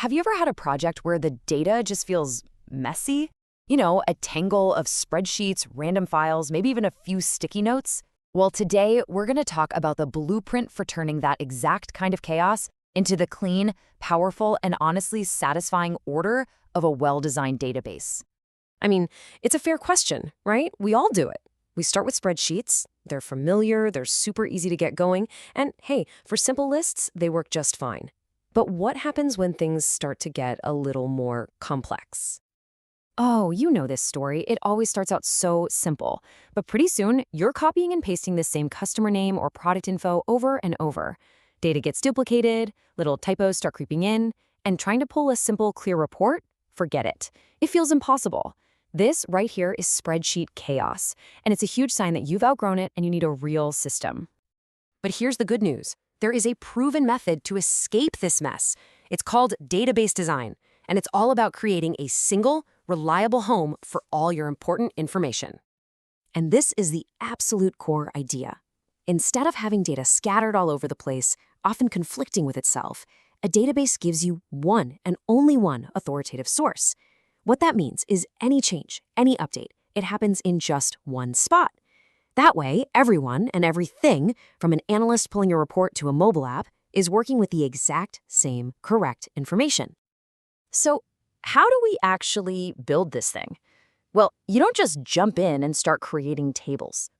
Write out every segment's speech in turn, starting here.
have you ever had a project where the data just feels messy? You know, a tangle of spreadsheets, random files, maybe even a few sticky notes? Well, today we're going to talk about the blueprint for turning that exact kind of chaos into the clean, powerful, and honestly satisfying order of a well-designed database. I mean, it's a fair question, right? We all do it. We start with spreadsheets. They're familiar, they're super easy to get going, and hey, for simple lists, they work just fine. But what happens when things start to get a little more complex? Oh, you know this story. It always starts out so simple. But pretty soon, you're copying and pasting the same customer name or product info over and over. Data gets duplicated, little typos start creeping in, and trying to pull a simple, clear report? Forget it. It feels impossible. This right here is spreadsheet chaos, and it's a huge sign that you've outgrown it and you need a real system. But here's the good news. There is a proven method to escape this mess. It's called database design, and it's all about creating a single, reliable home for all your important information. And this is the absolute core idea. Instead of having data scattered all over the place, often conflicting with itself, a database gives you one and only one authoritative source. What that means is any change, any update, it happens in just one spot. That way, everyone and everything, from an analyst pulling a report to a mobile app, is working with the exact same correct information. So, how do we actually build this thing? Well, you don't just jump in and start creating tables.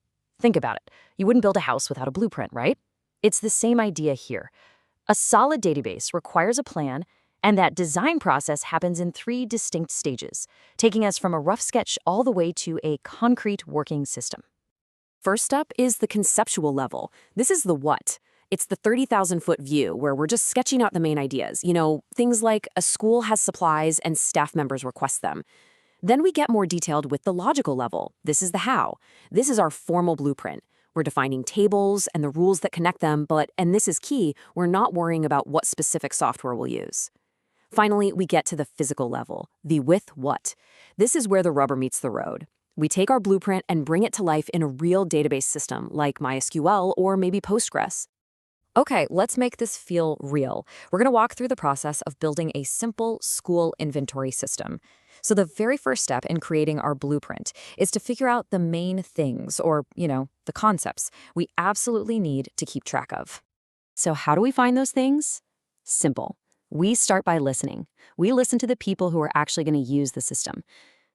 Think about it. You wouldn't build a house without a blueprint, right? It's the same idea here. A solid database requires a plan, and that design process happens in 3 distinct stages, taking us from a rough sketch all the way to a concrete working system. First up is the conceptual level. This is the what. It's the 30,000-foot view where we're just sketching out the main ideas. You know, things like a school has supplies and staff members request them. Then we get more detailed with the logical level. This is the how. This is our formal blueprint. We're defining tables and the rules that connect them, but, and this is key, we're not worrying about what specific software we'll use. Finally, we get to the physical level, the with what. This is where the rubber meets the road. We take our blueprint and bring it to life in a real database system like MySQL or maybe Postgres. Okay, let's make this feel real. We're going to walk through the process of building a simple school inventory system. So the very first step in creating our blueprint is to figure out the main things, or, the concepts we absolutely need to keep track of. So how do we find those things? Simple. We start by listening. We listen to the people who are actually going to use the system.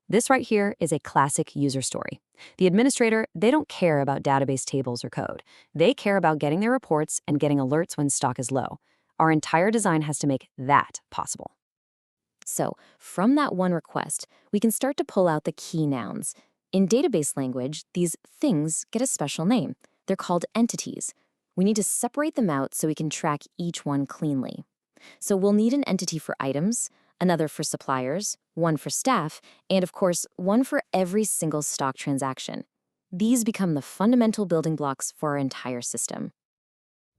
This right here is a classic user story. The administrator, they don't care about database tables or code. They care about getting their reports and getting alerts when stock is low. Our entire design has to make that possible. So, from that one request, we can start to pull out the key nouns. In database language, these things get a special name. They're called entities. We need to separate them out so we can track each one cleanly. So we'll need an entity for items, another for suppliers, one for staff, and of course, one for every single stock transaction. These become the fundamental building blocks for our entire system.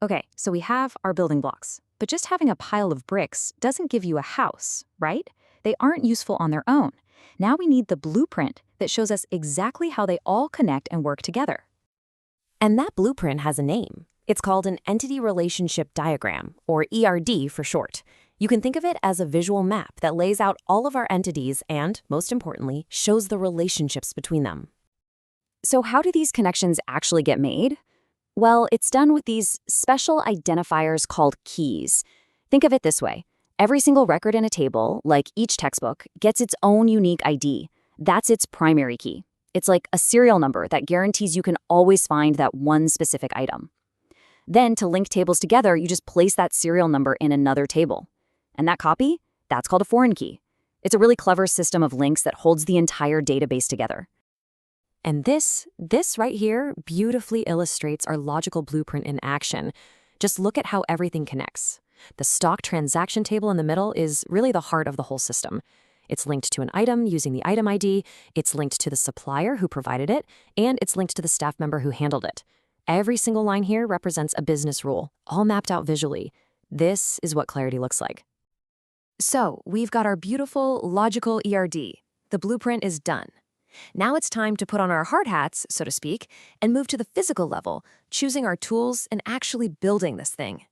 Okay, so we have our building blocks, but just having a pile of bricks doesn't give you a house, right? They aren't useful on their own. Now we need the blueprint that shows us exactly how they all connect and work together. And that blueprint has a name. It's called an Entity Relationship Diagram, or ERD for short. You can think of it as a visual map that lays out all of our entities and, most importantly, shows the relationships between them. So how do these connections actually get made? Well, it's done with these special identifiers called keys. Think of it this way. Every single record in a table, like each textbook, gets its own unique ID. That's its primary key. It's like a serial number that guarantees you can always find that one specific item. Then, to link tables together, you just place that serial number in another table. And that copy? That's called a foreign key. It's a really clever system of links that holds the entire database together. And this right here beautifully illustrates our logical blueprint in action. Just look at how everything connects. The stock transaction table in the middle is really the heart of the whole system. It's linked to an item using the item ID, it's linked to the supplier who provided it, and it's linked to the staff member who handled it. Every single line here represents a business rule, all mapped out visually. This is what clarity looks like. So, we've got our beautiful, logical ERD. The blueprint is done. Now it's time to put on our hard hats, so to speak, and move to the physical level, choosing our tools and actually building this thing.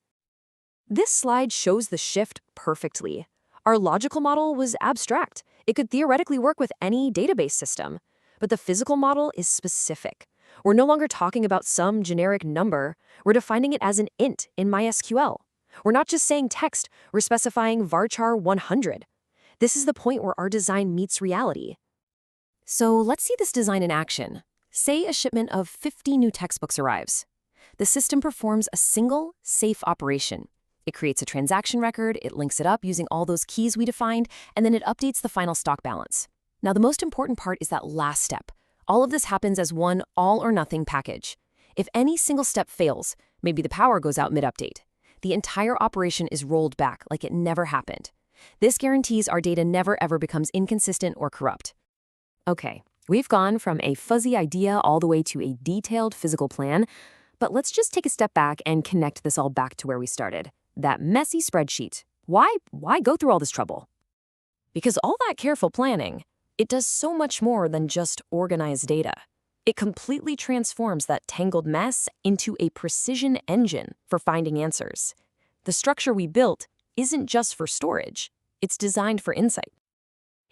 This slide shows the shift perfectly. Our logical model was abstract. It could theoretically work with any database system. But the physical model is specific. We're no longer talking about some generic number. We're defining it as an int in MySQL. We're not just saying text, we're specifying varchar 100. This is the point where our design meets reality. So let's see this design in action. Say a shipment of 50 new textbooks arrives. The system performs a single, safe operation. It creates a transaction record, it links it up using all those keys we defined, and then it updates the final stock balance. Now, the most important part is that last step. All of this happens as one all-or-nothing package. If any single step fails, maybe the power goes out mid-update, the entire operation is rolled back like it never happened. This guarantees our data never ever becomes inconsistent or corrupt. Okay, we've gone from a fuzzy idea all the way to a detailed physical plan, but let's just take a step back and connect this all back to where we started. That messy spreadsheet. Why go through all this trouble? Because all that careful planning, it does so much more than just organize data. It completely transforms that tangled mess into a precision engine for finding answers. The structure we built isn't just for storage, it's designed for insight.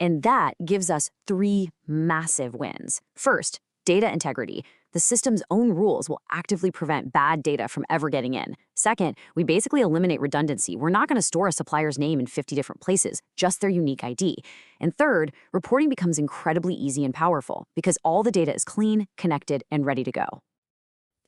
And that gives us 3 massive wins. First, data integrity. The system's own rules will actively prevent bad data from ever getting in. Second, we basically eliminate redundancy. We're not going to store a supplier's name in 50 different places, just their unique ID. And third, reporting becomes incredibly easy and powerful because all the data is clean, connected, and ready to go.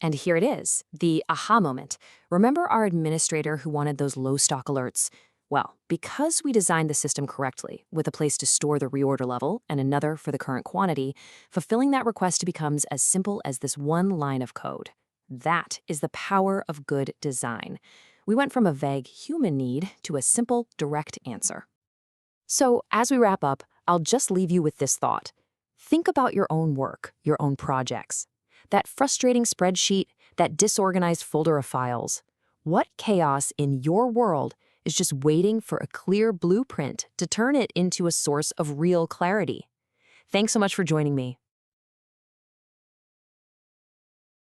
And here it is, the aha moment. Remember our administrator who wanted those low stock alerts? Well, because we designed the system correctly, with a place to store the reorder level and another for the current quantity, fulfilling that request becomes as simple as this one line of code. That is the power of good design. We went from a vague human need to a simple, direct answer. So, as we wrap up, I'll just leave you with this thought. Think about your own work, your own projects. That frustrating spreadsheet, that disorganized folder of files. What chaos in your world is just waiting for a clear blueprint to turn it into a source of real clarity? Thanks so much for joining me.